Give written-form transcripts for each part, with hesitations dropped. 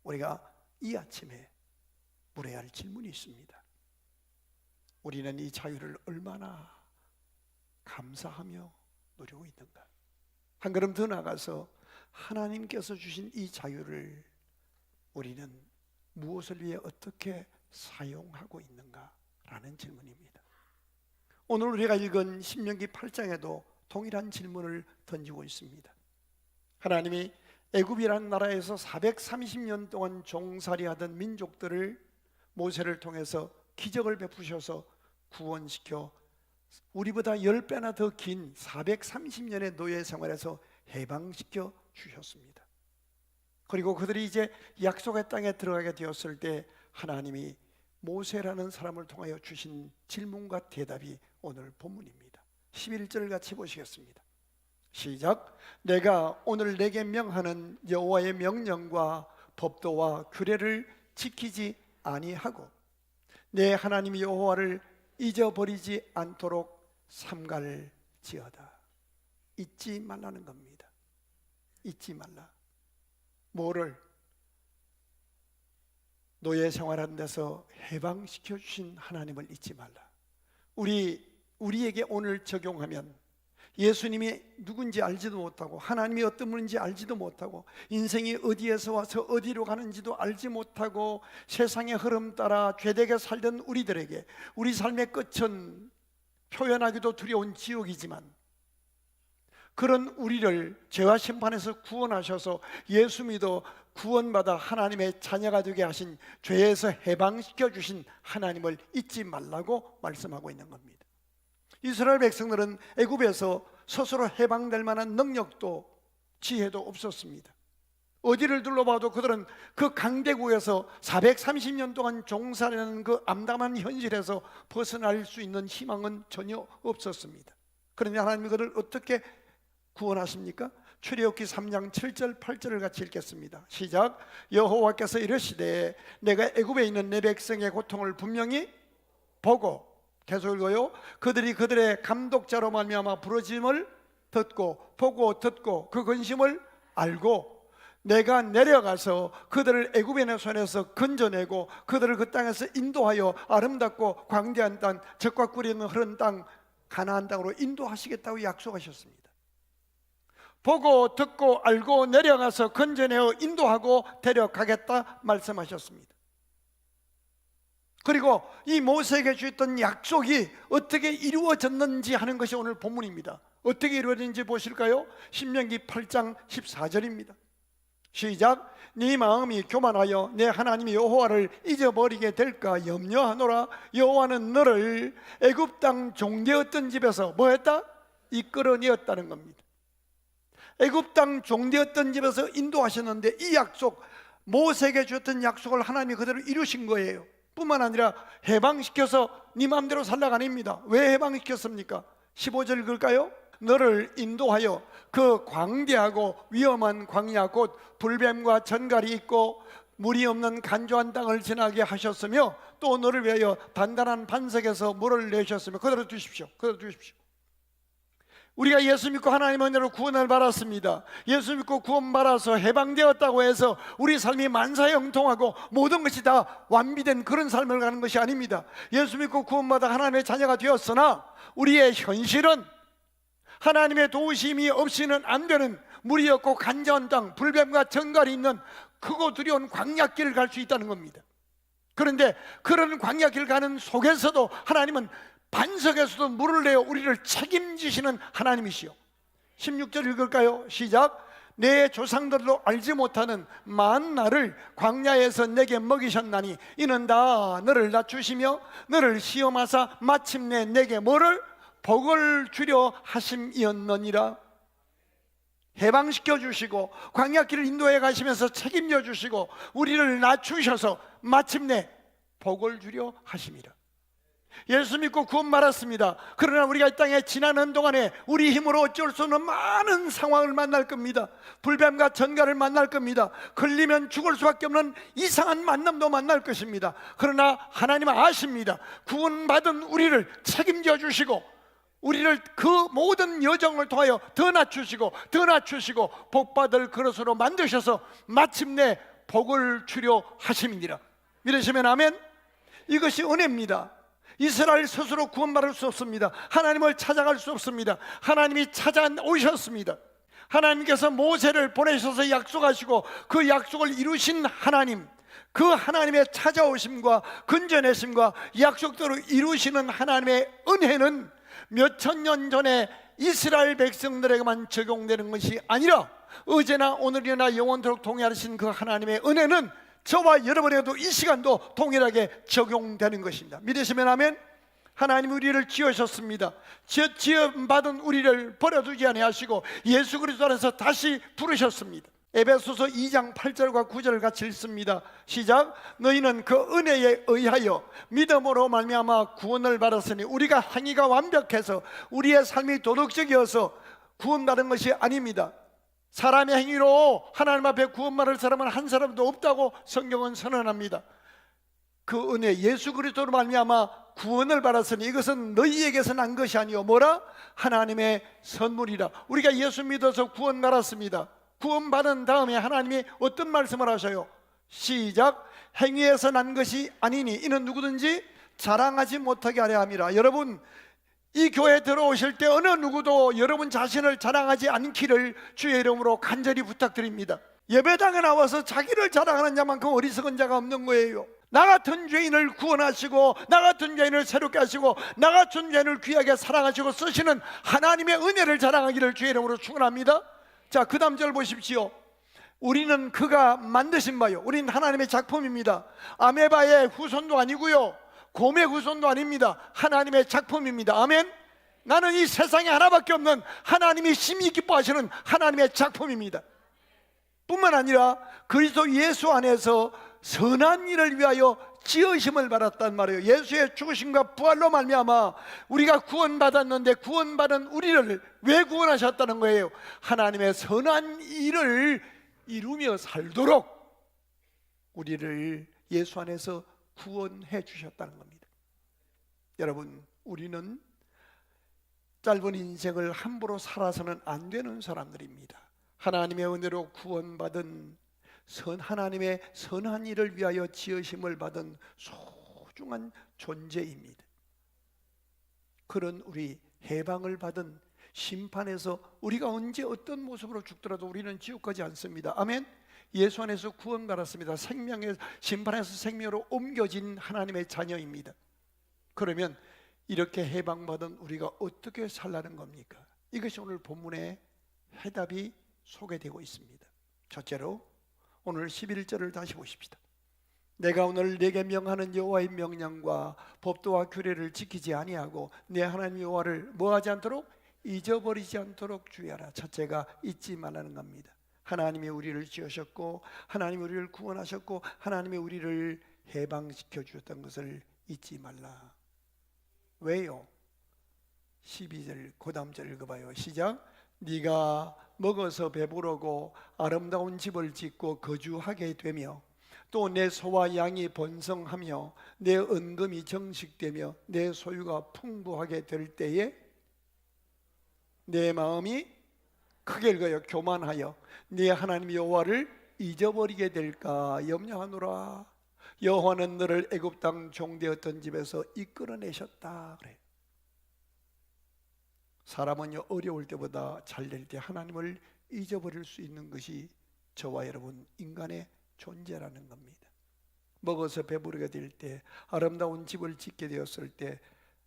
우리가 이 아침에 물어야 할 질문이 있습니다. 우리는 이 자유를 얼마나 감사하며 누리고 있는가? 한 걸음 더 나가서 하나님께서 주신 이 자유를 우리는 무엇을 위해 어떻게 사용하고 있는가라는 질문입니다. 오늘 우리가 읽은 신명기 8장에도 동일한 질문을 던지고 있습니다. 하나님이 애굽이라는 나라에서 430년 동안 종살이하던 민족들을 모세를 통해서 기적을 베푸셔서 구원시켜 우리보다 10배나 더 긴 430년의 노예 생활에서 해방시켜 주셨습니다. 그리고 그들이 이제 약속의 땅에 들어가게 되었을 때 하나님이 모세라는 사람을 통하여 주신 질문과 대답이 오늘 본문입니다. 11절 같이 보시겠습니다. 시작. 내가 오늘 내게 명하는 여호와의 명령과 법도와 규례를 지키지 아니하고 내 하나님 여호와를 잊어버리지 않도록 삼갈지어다. 잊지 말라는 겁니다. 잊지 말라. 뭐를? 노예 생활하는 데서 해방시켜 주신 하나님을 잊지 말라. 우리에게 오늘 적용하면 예수님이 누군지 알지도 못하고 하나님이 어떤 분인지 알지도 못하고 인생이 어디에서 와서 어디로 가는지도 알지 못하고 세상의 흐름 따라 죄되게 살던 우리들에게 우리 삶의 끝은 표현하기도 두려운 지옥이지만 그런 우리를 죄와 심판에서 구원하셔서 예수 믿어 구원받아 하나님의 자녀가 되게 하신 죄에서 해방시켜 주신 하나님을 잊지 말라고 말씀하고 있는 겁니다. 이스라엘 백성들은 애굽에서 스스로 해방될 만한 능력도 지혜도 없었습니다. 어디를 둘러봐도 그들은 그 강대국에서 430년 동안 종살이하는 그 암담한 현실에서 벗어날 수 있는 희망은 전혀 없었습니다. 그런데 하나님이 그들을 어떻게 구원하십니까? 출애굽기 3장 7절 8절을 같이 읽겠습니다. 시작. 여호와께서 이르시되 내가 애굽에 있는 내 백성의 고통을 분명히 보고, 계속 읽어요. 그들이 그들의 감독자로 말미암아 부르짖음을 듣고 보고 듣고 그 근심을 알고 내가 내려가서 그들을 애굽의 손에서 건져내고 그들을 그 땅에서 인도하여 아름답고 광대한 땅, 젖과 꿀이 있는 흐른 땅 가나안 땅으로 인도하시겠다고 약속하셨습니다. 보고 듣고 알고 내려가서 건져내어 인도하고 데려가겠다 말씀하셨습니다. 그리고 이 모세에게 주었던 약속이 어떻게 이루어졌는지 하는 것이 오늘 본문입니다. 어떻게 이루어졌는지 보실까요? 신명기 8장 14절입니다. 시작. 네 마음이 교만하여 내 하나님 여호와를 잊어버리게 될까 염려하노라. 여호와는 너를 애굽 땅 종되었던 집에서 뭐했다? 이끌어내었다는 겁니다. 애굽 땅 종되었던 집에서 인도하셨는데 이 약속, 모세에게 주었던 약속을 하나님이 그대로 이루신 거예요. 뿐만 아니라 해방시켜서 네 마음대로 살라가 아닙니다. 왜 해방시켰습니까? 15절 읽을까요? 너를 인도하여 그 광대하고 위험한 광야 곧 불뱀과 전갈이 있고 물이 없는 간조한 땅을 지나게 하셨으며 또 너를 위하여 단단한 반석에서 물을 내셨으며 그대로 두십시오. 그대로 두십시오. 우리가 예수 믿고 하나님의 은혜로 구원을 받았습니다. 예수 믿고 구원받아서 해방되었다고 해서 우리 삶이 만사형통하고 모든 것이 다 완비된 그런 삶을 가는 것이 아닙니다. 예수 믿고 구원받아 하나님의 자녀가 되었으나 우리의 현실은 하나님의 도우심이 없이는 안 되는 물이 없고 간절한 땅, 불뱀과 전갈이 있는 크고 두려운 광야길을 갈 수 있다는 겁니다. 그런데 그런 광야길 가는 속에서도 하나님은 반석에서도 물을 내어 우리를 책임지시는 하나님이시요. 16절 읽을까요? 시작. 내 조상들도 알지 못하는 만나를 광야에서 내게 먹이셨나니 이는 다 너를 낮추시며 너를 시험하사 마침내 내게 뭐를? 복을 주려 하심이었느니라. 해방시켜 주시고 광야길을 인도해 가시면서 책임져 주시고 우리를 낮추셔서 마침내 복을 주려 하심이라. 예수 믿고 구원 받았습니다. 그러나 우리가 이 땅에 지나는 동안에 우리 힘으로 어쩔 수 없는 많은 상황을 만날 겁니다. 불뱀과 전갈을 만날 겁니다. 걸리면 죽을 수밖에 없는 이상한 만남도 만날 것입니다. 그러나 하나님은 아십니다. 구원받은 우리를 책임져 주시고 우리를 그 모든 여정을 통하여 더 낮추시고 더 낮추시고 복받을 그릇으로 만드셔서 마침내 복을 주려 하심이니라. 믿으시면 아멘. 이것이 은혜입니다. 이스라엘 스스로 구원받을 수 없습니다. 하나님을 찾아갈 수 없습니다. 하나님이 찾아오셨습니다. 하나님께서 모세를 보내셔서 약속하시고 그 약속을 이루신 하나님, 그 하나님의 찾아오심과 건져내심과 약속대로 이루시는 하나님의 은혜는 몇천 년 전에 이스라엘 백성들에게만 적용되는 것이 아니라 어제나 오늘이나 영원토록 동일하신 그 하나님의 은혜는 저와 여러분에게도 이 시간도 동일하게 적용되는 것입니다. 믿으시면 아멘. 하나님이 우리를 지으셨습니다. 지음받은 우리를 버려두지 아니하시고 예수 그리스도 안에서 다시 부르셨습니다. 에베소서 2장 8절과 9절을 같이 읽습니다. 시작. 너희는 그 은혜에 의하여 믿음으로 말미암아 구원을 받았으니 우리가 행위가 완벽해서 우리의 삶이 도덕적이어서 구원받은 것이 아닙니다. 사람의 행위로 하나님 앞에 구원받을 사람은 한 사람도 없다고 성경은 선언합니다. 그 은혜 예수 그리스도로 말미암아 구원을 받았으니 이것은 너희에게서 난 것이 아니요 뭐라? 하나님의 선물이라. 우리가 예수 믿어서 구원 받았습니다. 구원받은 다음에 하나님이 어떤 말씀을 하셔요? 시작. 행위에서 난 것이 아니니 이는 누구든지 자랑하지 못하게 하려 함이라. 여러분, 이 교회에 들어오실 때 어느 누구도 여러분 자신을 자랑하지 않기를 주의 이름으로 간절히 부탁드립니다. 예배당에 나와서 자기를 자랑하는 자만큼 어리석은 자가 없는 거예요. 나 같은 죄인을 구원하시고 나 같은 죄인을 새롭게 하시고 나 같은 죄인을 귀하게 사랑하시고 쓰시는 하나님의 은혜를 자랑하기를 주의 이름으로 축원합니다. 자, 그 다음 절 보십시오. 우리는 그가 만드신 바요. 우리는 하나님의 작품입니다. 아메바의 후손도 아니고요, 곰의 후손도 아닙니다. 하나님의 작품입니다. 아멘. 나는 이 세상에 하나밖에 없는 하나님이 심히 기뻐하시는 하나님의 작품입니다. 뿐만 아니라 그리스도 예수 안에서 선한 일을 위하여 지으심을 받았단 말이에요. 예수의 죽으심과 부활로 말미암아 우리가 구원받았는데 구원받은 우리를 왜 구원하셨다는 거예요? 하나님의 선한 일을 이루며 살도록 우리를 예수 안에서 구원해 주셨다는 겁니다. 여러분, 우리는 짧은 인생을 함부로 살아서는 안 되는 사람들입니다. 하나님의 은혜로 구원받은 하나님의 선한 일을 위하여 지으심을 받은 소중한 존재입니다. 그런 우리 해방을 받은 심판에서 우리가 언제 어떤 모습으로 죽더라도 우리는 지옥 가지 않습니다. 아멘. 예수 안에서 구원받았습니다. 생명의 심판에서 생명으로 옮겨진 하나님의 자녀입니다. 그러면 이렇게 해방받은 우리가 어떻게 살라는 겁니까? 이것이 오늘 본문의 해답이 소개되고 있습니다. 첫째로 오늘 11절을 다시 보십시다. 내가 오늘 내게 명하는 여호와의 명령과 법도와 규례를 지키지 아니하고 내 하나님 여호와를 뭐하지 않도록? 잊어버리지 않도록 주의하라. 첫째가 잊지 말라는 겁니다. 하나님이 우리를 지으셨고 하나님이 우리를 구원하셨고 하나님이 우리를 해방시켜 주셨던 것을 잊지 말라. 왜요? 12절 그 다음 절 읽어봐요. 시작. 네가 먹어서 배부르고 아름다운 집을 짓고 거주하게 되며 또 내 소와 양이 번성하며 내 은금이 정식되며 내 소유가 풍부하게 될 때에 내 마음이 크게 읽어요. 교만하여 네 하나님 여호와를 잊어버리게 될까 염려하노라. 여호와는 너를 애굽 땅 종되었던 집에서 이끌어내셨다 그래. 사람은요 어려울 때보다 잘 될 때 하나님을 잊어버릴 수 있는 것이 저와 여러분 인간의 존재라는 겁니다. 먹어서 배부르게 될 때, 아름다운 집을 짓게 되었을 때,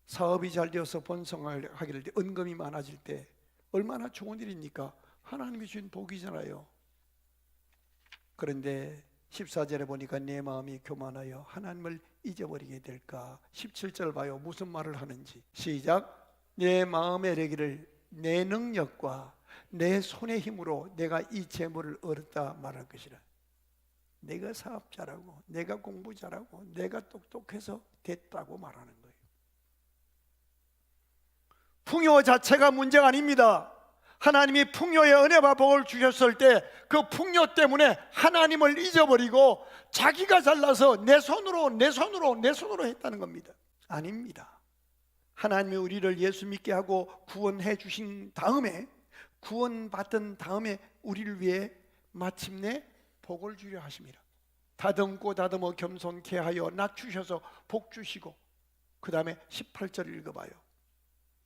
사업이 잘 되어서 번성하게 될 때, 은금이 많아질 때 얼마나 좋은 일입니까? 하나님이 주신 복이잖아요. 그런데 14절에 보니까 내 마음이 교만하여 하나님을 잊어버리게 될까. 17절 봐요. 무슨 말을 하는지. 시작. 내 마음에 이르기를 내 능력과 내 손의 힘으로 내가 이 재물을 얻었다 말할 것이라. 내가 사업 잘하고 내가 공부 잘하고 내가 똑똑해서 됐다고 말하는 거예요. 풍요 자체가 문제가 아닙니다. 하나님이 풍요의 은혜와 복을 주셨을 때 그 풍요 때문에 하나님을 잊어버리고 자기가 잘나서 내 손으로 했다는 겁니다. 아닙니다. 하나님이 우리를 예수 믿게 하고 구원해 주신 다음에, 구원받은 다음에 우리를 위해 마침내 복을 주려 하십니다. 다듬고 다듬어 겸손케 하여 낮추셔서 복 주시고, 그 다음에 18절 읽어봐요.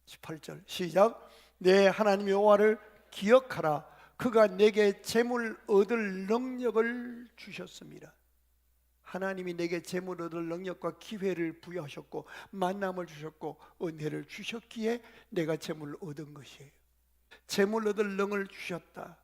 18절 시작. 내 하나님 여호와를 기억하라. 그가 내게 재물 얻을 능력을 주셨습니다. 하나님이 내게 재물 얻을 능력과 기회를 부여하셨고 만남을 주셨고 은혜를 주셨기에 내가 재물을 얻은 것이에요. 재물 얻을 능을 주셨다.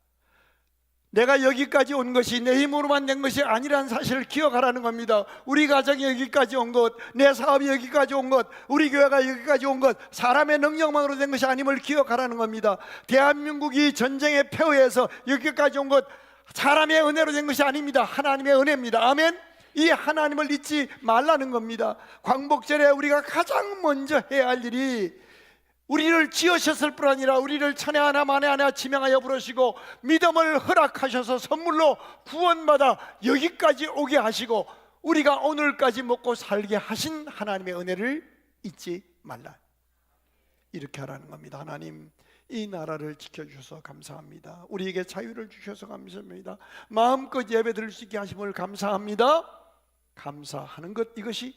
내가 여기까지 온 것이 내 힘으로만 된 것이 아니라는 사실을 기억하라는 겁니다. 우리 가정이 여기까지 온 것, 내 사업이 여기까지 온 것, 우리 교회가 여기까지 온 것, 사람의 능력만으로 된 것이 아님을 기억하라는 겁니다. 대한민국이 전쟁의 폐허에서 여기까지 온 것, 사람의 은혜로 된 것이 아닙니다. 하나님의 은혜입니다. 아멘. 이 하나님을 잊지 말라는 겁니다. 광복절에 우리가 가장 먼저 해야 할 일이, 우리를 지으셨을 뿐 아니라 우리를 천에 하나 만에 하나 지명하여 부르시고 믿음을 허락하셔서 선물로 구원받아 여기까지 오게 하시고 우리가 오늘까지 먹고 살게 하신 하나님의 은혜를 잊지 말라, 이렇게 하라는 겁니다. 하나님, 이 나라를 지켜주셔서 감사합니다. 우리에게 자유를 주셔서 감사합니다. 마음껏 예배 드릴 수 있게 하심을 감사합니다. 감사하는 것, 이것이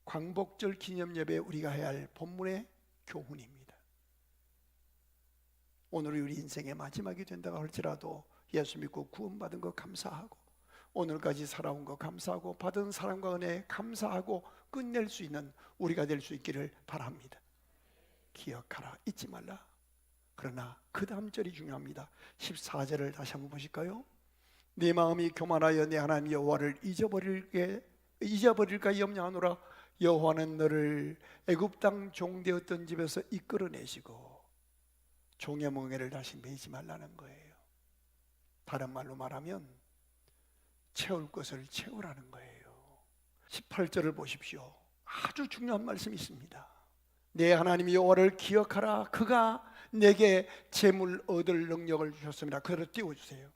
광복절 기념 예배 우리가 해야 할 본문의 교훈입니다. 오늘이 우리 인생의 마지막이 된다고 할지라도 예수 믿고 구원받은 거 감사하고 오늘까지 살아온 거 감사하고 받은 사랑과 은혜 감사하고 끝낼 수 있는 우리가 될 수 있기를 바랍니다. 기억하라, 잊지 말라. 그러나 그 다음 절이 중요합니다. 14절을 다시 한번 보실까요? 네 마음이 교만하여 내 하나님 여호와를 잊어버릴까 염려하노라. 여호와는 너를 애굽 땅 종되었던 집에서 이끌어내시고 종의 멍에를 다시 매지 말라는 거예요. 다른 말로 말하면 채울 것을 채우라는 거예요. 18절을 보십시오. 아주 중요한 말씀이 있습니다. 내 하나님 여호와를 기억하라. 그가 내게 재물 얻을 능력을 주셨습니다. 그대로 띄워주세요.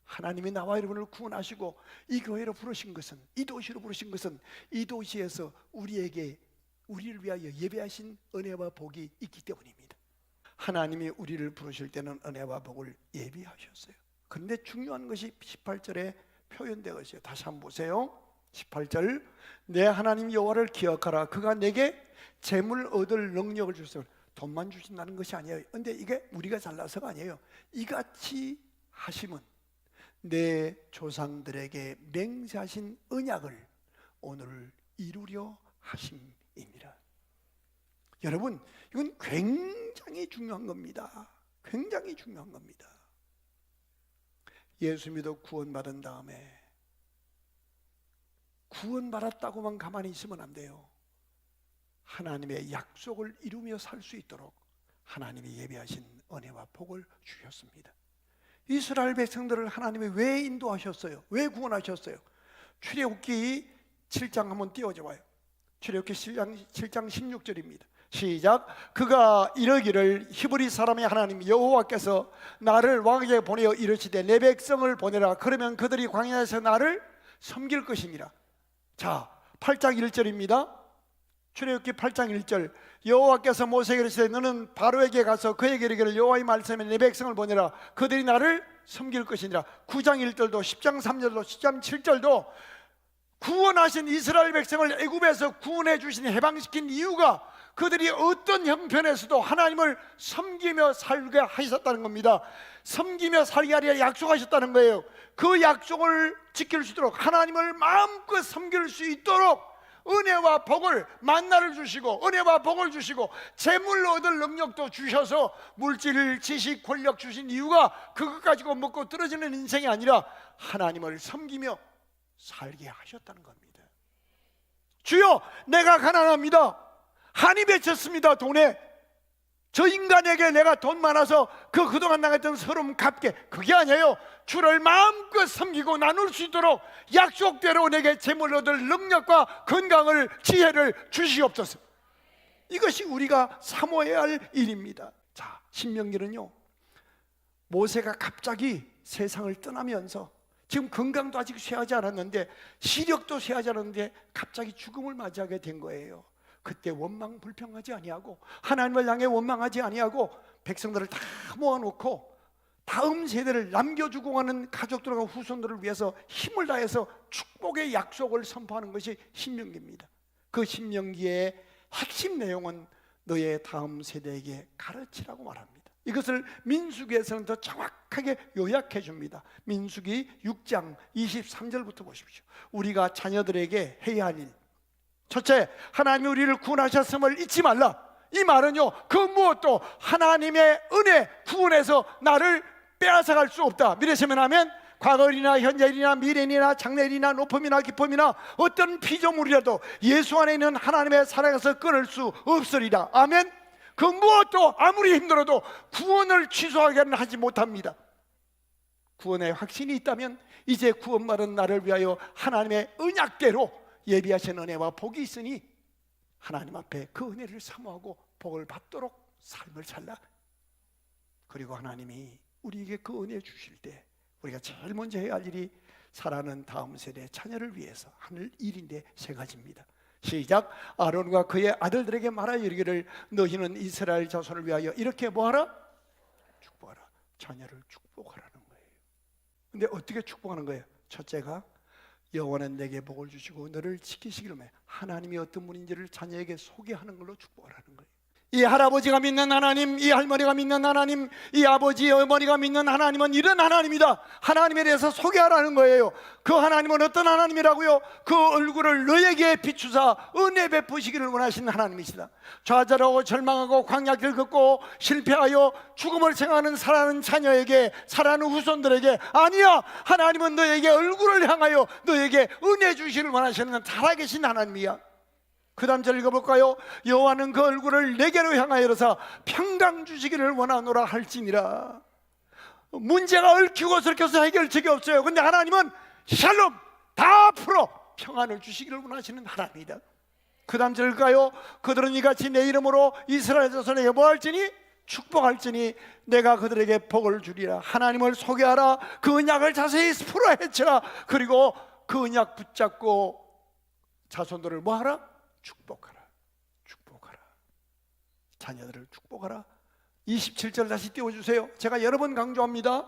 하나님이 나와 여러분을 구원하시고 이 교회로 부르신 것은, 이 도시로 부르신 것은 이 도시에서 우리를 위하여 예배하신 은혜와 복이 있기 때문입니다. 하나님이 우리를 부르실 때는 은혜와 복을 예비하셨어요. 그런데 중요한 것이 18절에 표현되어 있어요. 다시 한번 보세요. 18절, 내 하나님 여호와를 기억하라. 그가 내게 재물 얻을 능력을 주셨어요. 돈만 주신다는 것이 아니에요. 그런데 이게 우리가 잘나서가 아니에요. 이같이 하심은 내 조상들에게 맹세하신 언약을 오늘 이루려 하심입니다. 여러분, 이건 굉장히 중요한 겁니다. 굉장히 중요한 겁니다. 예수 믿어 구원받은 다음에 구원받았다고만 가만히 있으면 안 돼요. 하나님의 약속을 이루며 살 수 있도록 하나님이 예비하신 은혜와 복을 주셨습니다. 이스라엘 백성들을 하나님이 왜 인도하셨어요? 왜 구원하셨어요? 출애굽기 7장 한번 띄워줘 봐요. 출애굽기 7장 16절입니다. 시작. 그가 이르기를 히브리 사람의 하나님 여호와께서 나를 왕에게 보내어 이르시되 내 백성을 보내라. 그러면 그들이 광야에서 나를 섬길 것이니라. 자, 8장 1절입니다. 출애굽기 8장 1절. 여호와께서 모세에게 이르시되 너는 바로에게 가서 그에게 이르기를 여호와의 말씀에 내 백성을 보내라. 그들이 나를 섬길 것이니라. 9장 1절도 10장 3절도 10장 7절도 구원하신 이스라엘 백성을 애굽에서 구원해 주신, 해방시킨 이유가 그들이 어떤 형편에서도 하나님을 섬기며 살게 하셨다는 겁니다. 섬기며 살게 하려 약속하셨다는 거예요. 그 약속을 지킬 수 있도록, 하나님을 마음껏 섬길 수 있도록 은혜와 복을, 만나를 주시고 은혜와 복을 주시고 재물 얻을 능력도 주셔서 물질, 지식, 권력 주신 이유가 그것 가지고 먹고 떨어지는 인생이 아니라 하나님을 섬기며 살게 하셨다는 겁니다. 주여, 내가 가난합니다. 한이 맺혔습니다. 돈에. 저 인간에게 내가 돈 많아서 그동안 나갔던 서름 갚게, 그게 아니에요. 주를 마음껏 섬기고 나눌 수 있도록 약속대로 내게 재물 얻을 능력과 건강을, 지혜를 주시옵소서. 이것이 우리가 사모해야 할 일입니다. 자, 신명기는요, 모세가 갑자기 세상을 떠나면서 지금 건강도 아직 쇠하지 않았는데, 시력도 쇠하지 않았는데 갑자기 죽음을 맞이하게 된 거예요. 그때 원망 불평하지 아니하고 하나님을 향해 원망하지 아니하고 백성들을 다 모아놓고 다음 세대를 남겨주고 가는 가족들과 후손들을 위해서 힘을 다해서 축복의 약속을 선포하는 것이 신명기입니다. 그 신명기의 핵심 내용은 너의 다음 세대에게 가르치라고 말합니다. 이것을 민수기에서는 더 정확하게 요약해 줍니다. 민수기 6장 23절부터 보십시오. 우리가 자녀들에게 해야 할 일, 첫째, 하나님이 우리를 구원하셨음을 잊지 말라. 이 말은요, 그 무엇도 하나님의 은혜, 구원에서 나를 빼앗아갈 수 없다. 믿으시면 하면, 과거일이나 현재일이나 미래일이나 장래일이나 높음이나 깊음이나 어떤 피조물이라도 예수 안에 있는 하나님의 사랑에서 끊을 수 없으리라. 아멘. 그 무엇도 아무리 힘들어도 구원을 취소하게는 하지 못합니다. 구원의 확신이 있다면 이제 구원받은 나를 위하여 하나님의 언약대로 예비하신 은혜와 복이 있으니 하나님 앞에 그 은혜를 사모하고 복을 받도록 삶을 살라. 그리고 하나님이 우리에게 그 은혜 주실 때 우리가 제일 먼저 해야 할 일이 살아가는 다음 세대 자녀를 위해서 하는 일인데 세 가지입니다. 시작. 아론과 그의 아들들에게 말하여 이르기를 너희는 이스라엘 자손을 위하여 이렇게 뭐하라? 축복하라. 자녀를 축복하라는 거예요. 근데 어떻게 축복하는 거예요? 첫째가 여호와는 내게 복을 주시고 너를 지키시기를 해. 하나님이 어떤 분인지를 자녀에게 소개하는 걸로 축복하라는 거예요. 이 할아버지가 믿는 하나님, 이 할머니가 믿는 하나님, 이 아버지, 어머니가 믿는 하나님은 이런 하나님이다. 하나님에 대해서 소개하라는 거예요. 그 하나님은 어떤 하나님이라고요? 그 얼굴을 너에게 비추사 은혜 베푸시기를 원하시는 하나님이시다. 좌절하고 절망하고 광야길 걷고 실패하여 죽음을 생각하는 살아가는 자녀에게, 살아가는 후손들에게 아니야, 하나님은 너에게 얼굴을 향하여 너에게 은혜 주시기를 원하시는 살아계신 하나님이야. 그 다음 절 읽어볼까요? 여호와는 그 얼굴을 내게로 향하여 이르사 평강 주시기를 원하노라 할지니라. 문제가 얽히고 설켜서 해결책이 없어요. 근데 하나님은 샬롬 다 풀어 평안을 주시기를 원하시는 하나님이다. 그 다음 절 읽을까요? 그들은 이같이 내 이름으로 이스라엘 자손에게 뭐 할지니? 축복할지니 내가 그들에게 복을 주리라. 하나님을 소개하라. 그 언약을 자세히 풀어 헤쳐라. 그리고 그 언약 붙잡고 자손들을 뭐 하라? 축복하라. 축복하라. 자녀들을 축복하라. 27절 다시 띄워주세요. 제가 여러 번 강조합니다.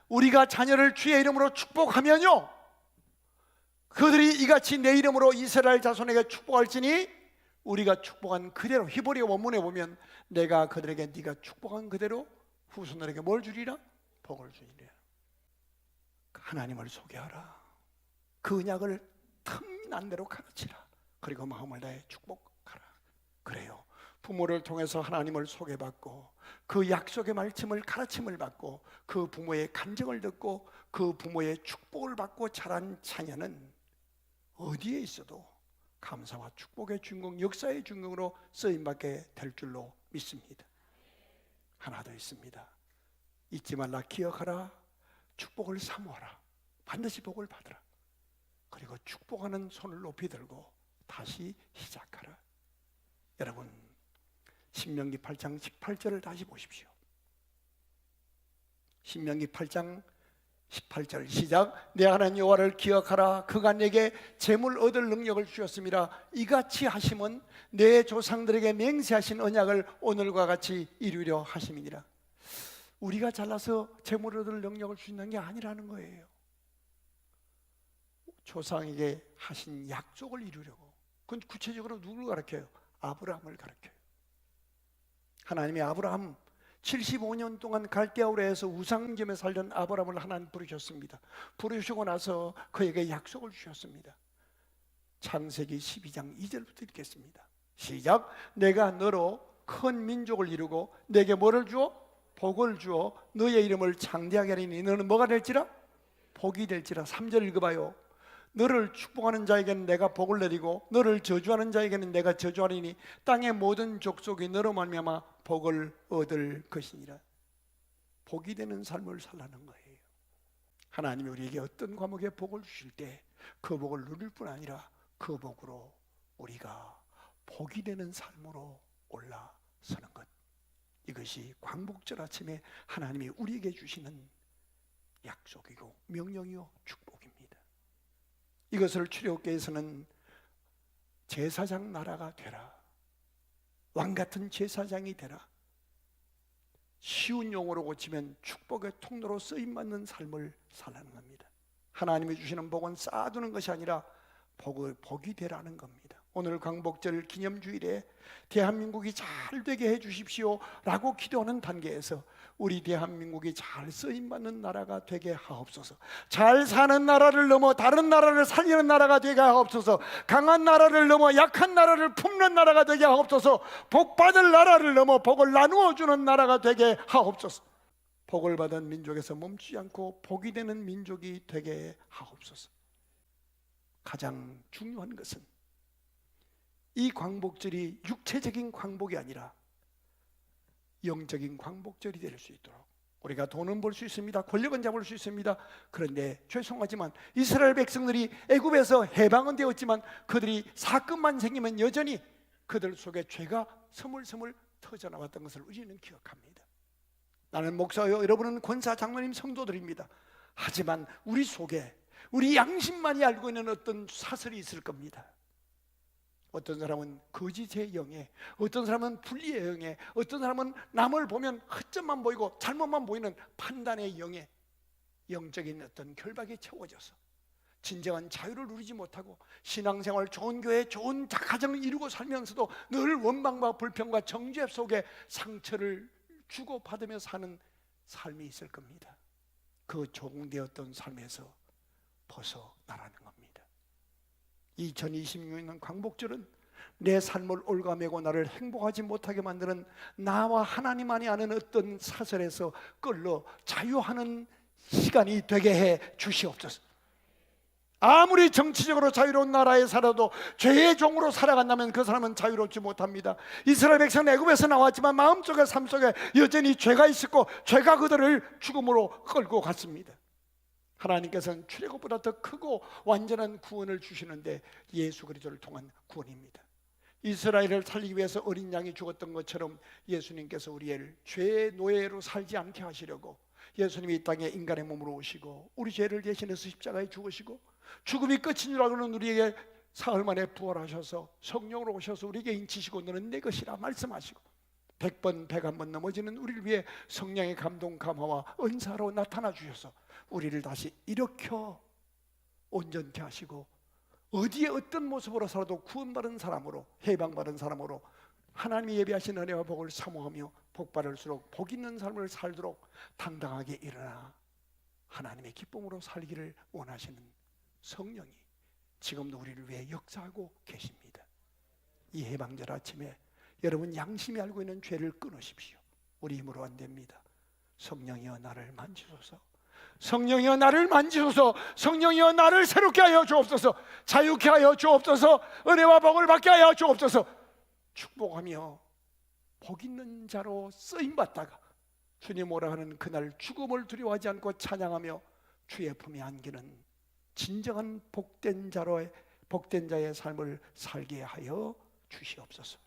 우리가 자녀를 주의 이름으로 축복하면요, 그들이 이같이 내 이름으로 이스라엘 자손에게 축복할지니 우리가 축복한 그대로, 히브리 원문에 보면 내가 그들에게 네가 축복한 그대로 후손들에게 뭘 주리라? 복을 주리라. 하나님을 소개하라. 그 언약을 틈난 대로 가르치라. 그리고 마음을 다해 축복하라. 그래요. 부모를 통해서 하나님을 소개받고 그 약속의 말씀을 가르침을 받고 그 부모의 간증을 듣고 그 부모의 축복을 받고 자란 자녀는 어디에 있어도 감사와 축복의 주인공, 역사의 주인공으로 쓰임받게 될 줄로 믿습니다. 하나 더 있습니다. 잊지 말라. 기억하라. 축복을 사모하라. 반드시 복을 받으라. 그리고 축복하는 손을 높이 들고 다시 시작하라. 여러분, 신명기 8장 18절을 다시 보십시오. 신명기 8장 18절 시작. 내 하나님 여호와를 기억하라. 그가 내게 재물 얻을 능력을 주셨습니다. 이같이 하심은 내 조상들에게 맹세하신 언약을 오늘과 같이 이루려 하심이니라. 우리가 잘나서 재물 얻을 능력을 주신다는 게 아니라는 거예요. 조상에게 하신 약속을 이루려고. 그건 구체적으로 누구를 가르쳐요? 아브라함을 가르쳐요. 하나님이 아브라함 75년 동안 갈대아우르에서 우상점에 살던 아브라함을 하나님 부르셨습니다. 부르시고 나서 그에게 약속을 주셨습니다. 창세기 12장 2절부터 읽겠습니다. 시작. 내가 너로 큰 민족을 이루고 내게 뭐를 주어? 복을 주어 너의 이름을 창대하게 하리니 너는 뭐가 될지라? 복이 될지라. 3절 읽어봐요. 너를 축복하는 자에게는 내가 복을 내리고 너를 저주하는 자에게는 내가 저주하리니 땅의 모든 족속이 너로 말미암아 복을 얻을 것이니라. 복이 되는 삶을 살라는 거예요. 하나님이 우리에게 어떤 과목에 복을 주실 때 그 복을 누릴 뿐 아니라 그 복으로 우리가 복이 되는 삶으로 올라서는 것, 이것이 광복절 아침에 하나님이 우리에게 주시는 약속이고 명령이요 축복입니다. 이것을 출애굽기에서는 제사장 나라가 되라, 왕같은 제사장이 되라, 쉬운 용어로 고치면 축복의 통로로 쓰임받는 삶을 살라는 겁니다. 하나님이 주시는 복은 쌓아두는 것이 아니라 복이 되라는 겁니다. 오늘 광복절 기념주일에 대한민국이 잘 되게 해주십시오 라고 기도하는 단계에서 우리 대한민국이 잘 쓰임받는 나라가 되게 하옵소서. 잘 사는 나라를 넘어 다른 나라를 살리는 나라가 되게 하옵소서. 강한 나라를 넘어 약한 나라를 품는 나라가 되게 하옵소서. 복받을 나라를 넘어 복을 나누어 주는 나라가 되게 하옵소서. 복을 받은 민족에서 멈추지 않고 복이 되는 민족이 되게 하옵소서. 가장 중요한 것은 이 광복절이 육체적인 광복이 아니라 영적인 광복절이 될 수 있도록, 우리가 돈은 벌 수 있습니다. 권력은 잡을 수 있습니다. 그런데 죄송하지만 이스라엘 백성들이 애굽에서 해방은 되었지만 그들이 사건만 생기면 여전히 그들 속에 죄가 스물스물 터져나왔던 것을 우리는 기억합니다. 나는 목사요, 여러분은 권사, 장로님, 성도들입니다. 하지만 우리 속에 우리 양심만이 알고 있는 어떤 사설이 있을 겁니다. 어떤 사람은 거짓의 영에, 어떤 사람은 분리의 영에, 어떤 사람은 남을 보면 허점만 보이고 잘못만 보이는 판단의 영에 영적인 어떤 결박에 채워져서 진정한 자유를 누리지 못하고 신앙생활, 좋은 교회, 좋은 가정을 이루고 살면서도 늘 원망과 불평과 정죄 속에 상처를 주고받으며 사는 삶이 있을 겁니다. 그 종되었던 삶에서 벗어나라는 겁니다. 2026년 광복절은 내 삶을 올가매고 나를 행복하지 못하게 만드는 나와 하나님만이 아는 어떤 사설에서 끌러 자유하는 시간이 되게 해 주시옵소서. 아무리 정치적으로 자유로운 나라에 살아도 죄의 종으로 살아간다면 그 사람은 자유롭지 못합니다. 이스라엘 백성은 애굽에서 나왔지만 마음속에 삶속에 여전히 죄가 있었고 죄가 그들을 죽음으로 끌고 갔습니다. 하나님께서는 출애굽보다 더 크고 완전한 구원을 주시는데 예수 그리스도를 통한 구원입니다. 이스라엘을 살리기 위해서 어린 양이 죽었던 것처럼 예수님께서 우리를 죄의 노예로 살지 않게 하시려고 예수님이 이 땅에 인간의 몸으로 오시고 우리 죄를 대신해서 십자가에 죽으시고 죽음이 끝인 줄 알고는 우리에게 사흘 만에 부활하셔서 성령으로 오셔서 우리에게 인치시고 너는 내 것이라 말씀하시고 100번 101번 넘어지는 우리를 위해 성령의 감동 감화와 은사로 나타나 주셔서 우리를 다시 일으켜 온전케 하시고 어디에 어떤 모습으로 살아도 구원받은 사람으로, 해방받은 사람으로 하나님이 예비하신 은혜와 복을 사모하며 복받을수록 복 있는 삶을 살도록 당당하게 일어나 하나님의 기쁨으로 살기를 원하시는 성령이 지금도 우리를 위해 역사하고 계십니다. 이 해방절 아침에 여러분 양심이 알고 있는 죄를 끊으십시오. 우리 힘으로 안 됩니다. 성령이여 나를 만지소서. 성령이여 나를 만지소서. 성령이여 나를 새롭게 하여 주옵소서. 자유케 하여 주옵소서. 은혜와 복을 받게 하여 주옵소서. 축복하며 복 있는 자로 쓰임받다가 주님 오라 하는 그날 죽음을 두려워하지 않고 찬양하며 주의 품에 안기는 진정한 복된 자의 삶을 살게 하여 주시옵소서.